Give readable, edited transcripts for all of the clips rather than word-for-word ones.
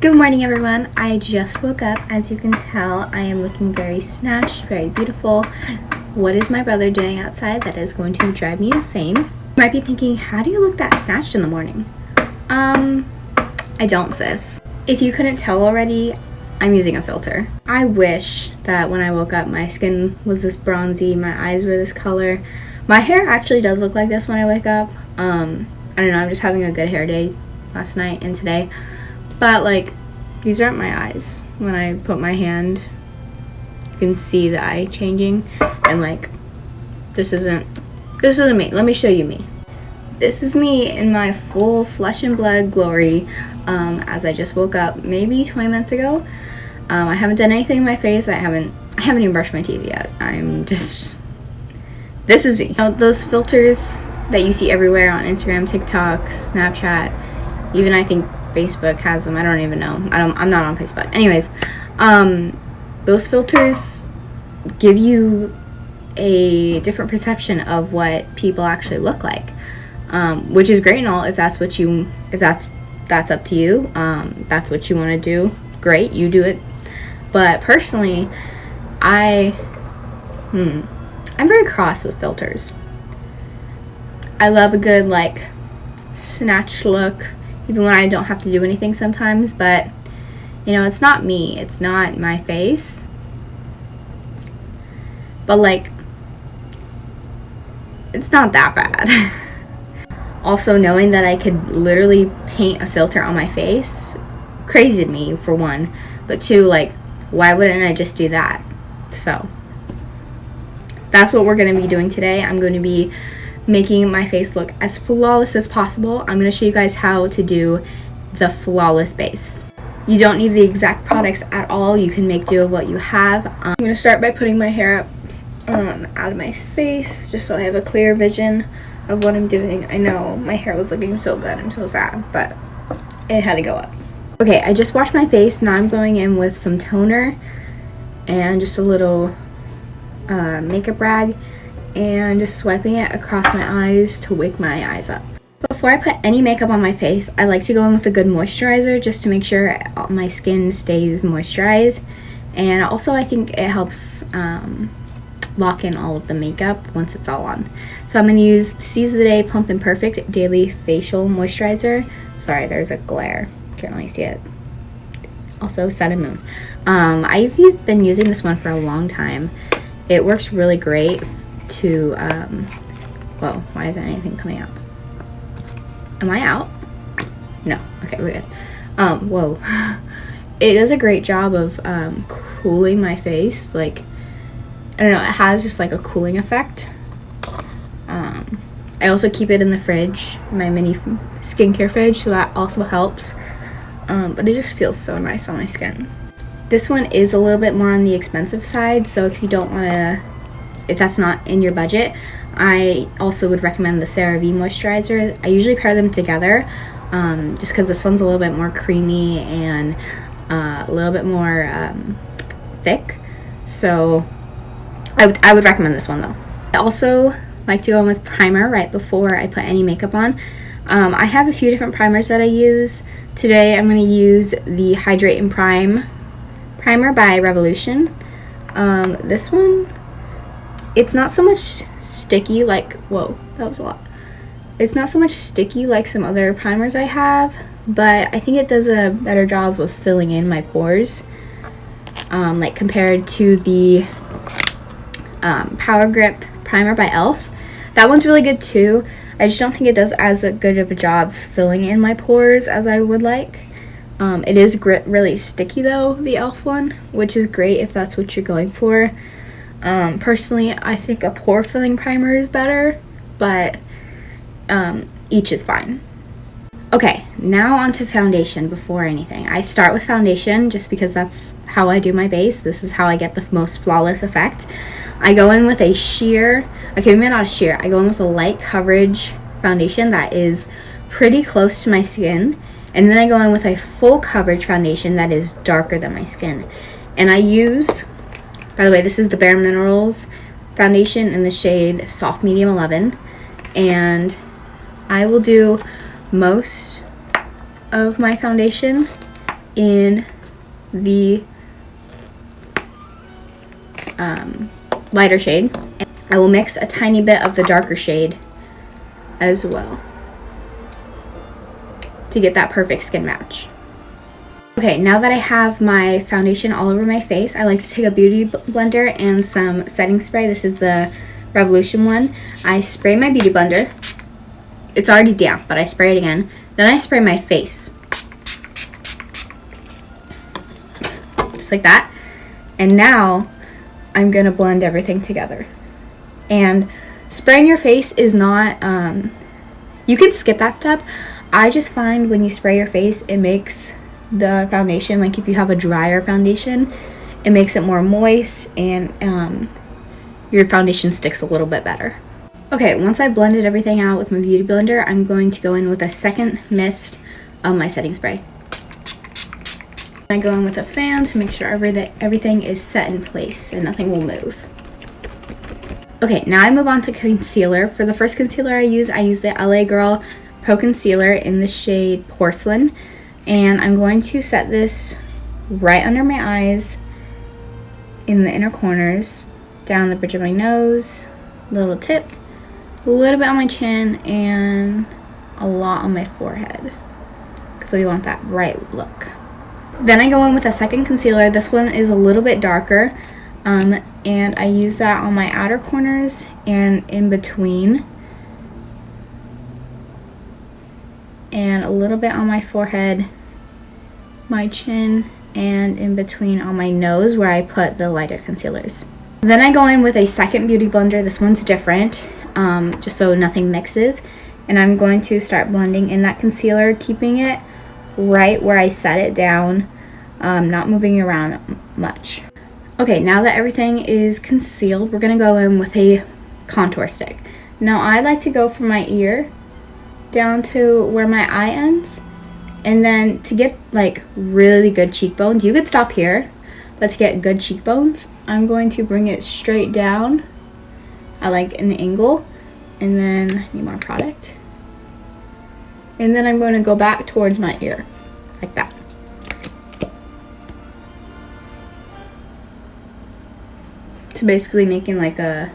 Good morning, everyone. I just woke up. As you can tell, I am looking very snatched, very beautiful. What is my brother doing outside that is going to drive me insane? You might be thinking, how do you look that snatched in the morning? I don't, sis. If you couldn't tell already, I'm using a filter. I wish that when I woke up, my skin was this bronzy, my eyes were this color. My hair actually does look like this when I wake up. I don't know, I'm just having a good hair day last night and today. But like, these aren't my eyes. When I put my hand, you can see the eye changing, and like, this isn't me. Let me show you me. This is me in my full flesh and blood glory, as I just woke up maybe 20 minutes ago. I haven't done anything in my face. I haven't even brushed my teeth yet. This is me. Now, those filters that you see everywhere on Instagram, TikTok, Snapchat, even I think Facebook has them. I don't even know. I'm not on Facebook. Anyways, those filters give you a different perception of what people actually look like, which is great and all if that's what you, if that's up to you. That's what you want to do. Great, you do it. But personally, I'm very cross with filters. I love a good like snatched look, even when I don't have to do anything sometimes, but you know, it's not me, it's not my face, but like, it's not that bad. Also, knowing that I could literally paint a filter on my face, crazy to me, for one, but two, like, why wouldn't I just do that? So, that's what we're going to be doing today. I'm going to be making my face look as flawless as possible. I'm going to show you guys how to do the flawless base. You don't need the exact products at all. You can make do of what you have. I'm going to start by putting my hair up out of my face, just so I have a clear vision of what I'm doing. I know my hair was looking so good. I'm so sad, but it had to go up. Okay, I just washed my face. Now I'm going in with some toner and just a little makeup rag, and just swiping it across my eyes to wake my eyes up. Before I put any makeup on my face, I like to go in with a good moisturizer just to make sure my skin stays moisturized. And also I think it helps lock in all of the makeup once it's all on. So I'm going to use the Seize the Day Plump and Perfect Daily Facial Moisturizer. Sorry, there's a glare. Can't really see it. Also, Sun and Moon. I've been using this one for a long time. It works really great to whoa, why isn't anything coming out? Am I out? No. Okay, we're good. Whoa. It does a great job of cooling my face. Like, I don't know, it has just like a cooling effect. I also keep it in the fridge, my mini skincare fridge, so that also helps. But it just feels so nice on my skin. This one is a little bit more on the expensive side, so if you don't want to, if that's not in your budget, I also would recommend the CeraVe moisturizer. I usually pair them together, just because this one's a little bit more creamy and a little bit more thick. So I would recommend this one though. I also like to go in with primer right before I put any makeup on. I have a few different primers that I use. Today I'm going to use the Hydrate and Prime primer by Revolution. This one, it's not so much sticky like, whoa, that was a lot. It's not so much sticky like some other primers I have, but I think it does a better job of filling in my pores, like compared to the Power Grip primer by e.l.f. That one's really good too. I just don't think it does as good of a job filling in my pores as I would like. It is really sticky though, the e.l.f. one, which is great if that's what you're going for. Personally, I think a pore filling primer is better, but each is fine. Okay, now onto foundation before anything. I start with foundation just because that's how I do my base. This is how I get the most flawless effect. I go in with a sheer, okay, maybe not a sheer, I go in with a light coverage foundation that is pretty close to my skin, and then I go in with a full coverage foundation that is darker than my skin. And I use, by the way, this is the Bare Minerals foundation in the shade Soft Medium 11, and I will do most of my foundation in the lighter shade. I will mix a tiny bit of the darker shade as well to get that perfect skin match. Okay, now that I have my foundation all over my face, I like to take a beauty blender and some setting spray. This is the Revolution one. I spray my beauty blender. It's already damp, but I spray it again. Then I spray my face. Just like that. And now I'm gonna blend everything together. And spraying your face is not, you can skip that step. I just find when you spray your face, it makes the foundation, like if you have a drier foundation, it makes it more moist and your foundation sticks a little bit better. Okay, once I blended everything out with my beauty blender, I'm going to go in with a second mist of my setting spray. I go in with a fan to make sure everything is set in place and nothing will move. Okay, now I move on to concealer. For the first concealer I use the LA Girl Pro Concealer in the shade Porcelain. And I'm going to set this right under my eyes, in the inner corners, down the bridge of my nose, little tip, a little bit on my chin, and a lot on my forehead, because we want that bright look. Then I go in with a second concealer. This one is a little bit darker, and I use that on my outer corners and in between, and a little bit on my forehead, my chin, and in between on my nose where I put the lighter concealers. Then I go in with a second beauty blender. This one's different, just so nothing mixes. And I'm going to start blending in that concealer, keeping it right where I set it down, not moving around much. Okay, now that everything is concealed, we're gonna go in with a contour stick. Now I like to go from my ear down to where my eye ends, and then to get like really good cheekbones, you could stop here, but to get good cheekbones, I'm going to bring it straight down at like an angle, and then I need more product, and then I'm going to go back towards my ear like that. So basically making like a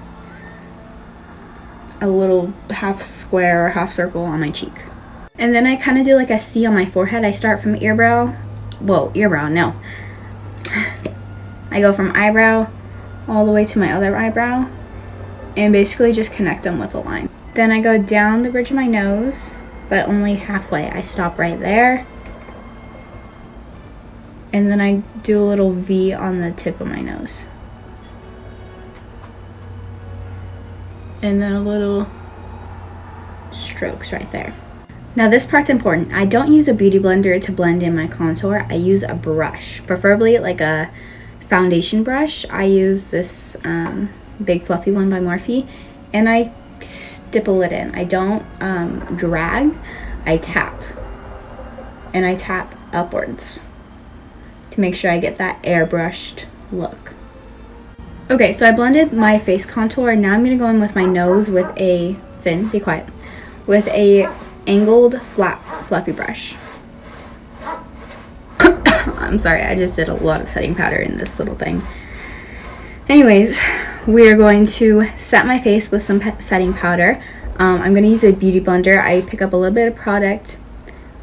little half square or half circle on my cheek. And then I kind of do like a C on my forehead. I start from earbrow. Whoa, earbrow, no. I go from eyebrow all the way to my other eyebrow and basically just connect them with a line. Then I go down the bridge of my nose, but only halfway. I stop right there. And then I do a little V on the tip of my nose. And then a little strokes right there. Now this part's important. I don't use a beauty blender to blend in my contour. I use a brush, preferably like a foundation brush. I use this big fluffy one by Morphe, and I stipple it in. I don't drag, I tap. And I tap upwards to make sure I get that airbrushed look. Okay, so I blended my face contour. Now I'm going to go in with my nose with a, Finn, be quiet, with a angled flat fluffy brush. I'm sorry, I just did a lot of setting powder in this little thing. Anyways, we are going to set my face with some setting powder. I'm going to use a beauty blender. I pick up a little bit of product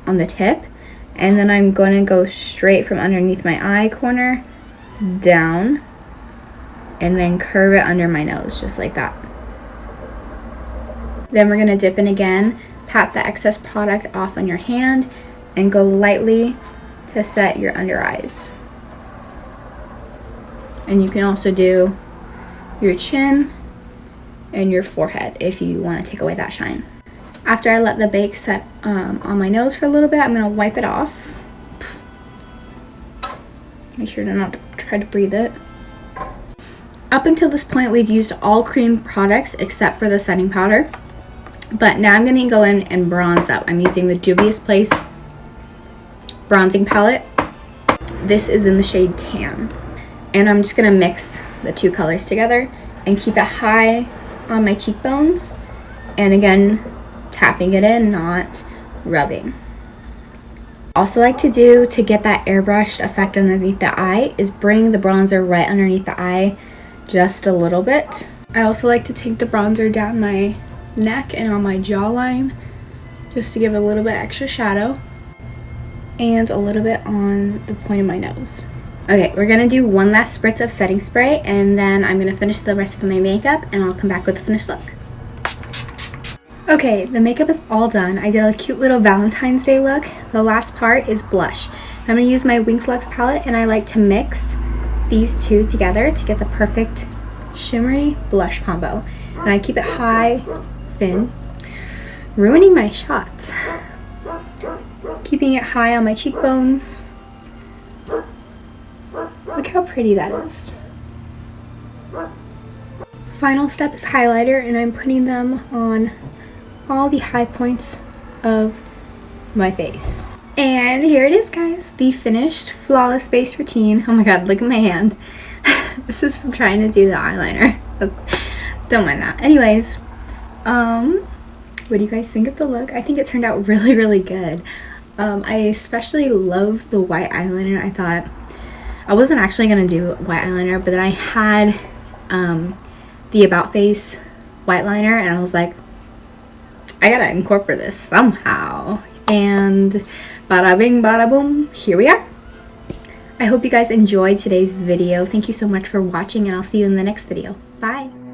on the tip, and then I'm going to go straight from underneath my eye corner down, and then curve it under my nose, just like that. Then we're gonna dip in again, pat the excess product off on your hand, and go lightly to set your under eyes. And you can also do your chin and your forehead if you want to take away that shine. After I let the bake set on my nose for a little bit, I'm gonna wipe it off. Make sure to not try to breathe it. Up until this point, we've used all cream products except for the setting powder. But now I'm going to go in and bronze up. I'm using the Juvia's Place bronzing palette. This is in the shade Tan. And I'm just going to mix the two colors together and keep it high on my cheekbones. And again, tapping it in, not rubbing. Also like to do to get that airbrushed effect underneath the eye is bring the bronzer right underneath the eye just a little bit. I also like to take the bronzer down my neck and on my jawline just to give a little bit extra shadow, and a little bit on the point of my nose. Okay, we're gonna do one last spritz of setting spray, and then I'm gonna finish the rest of my makeup and I'll come back with the finished look. Okay, the makeup is all done. I did a cute little Valentine's Day look. The last part is blush. I'm gonna use my Wings Luxe palette, and I like to mix these two together to get the perfect shimmery blush combo. And I keep it high, thin, ruining my shots. Keeping it high on my cheekbones. Look how pretty that is. Final step is highlighter, and I'm putting them on all the high points of my face. And here it is, guys, the finished flawless face routine. Oh my god, look at my hand. This is from trying to do the eyeliner. Don't mind that. Anyways, what do you guys think of the look? I think it turned out really, really good. I especially love the white eyeliner. I thought I wasn't actually gonna do white eyeliner, but then I had the About Face white liner, and I was like, I gotta incorporate this somehow. And bada bing, bada boom, here we are. I hope you guys enjoyed today's video. Thank you so much for watching, and I'll see you in the next video. Bye.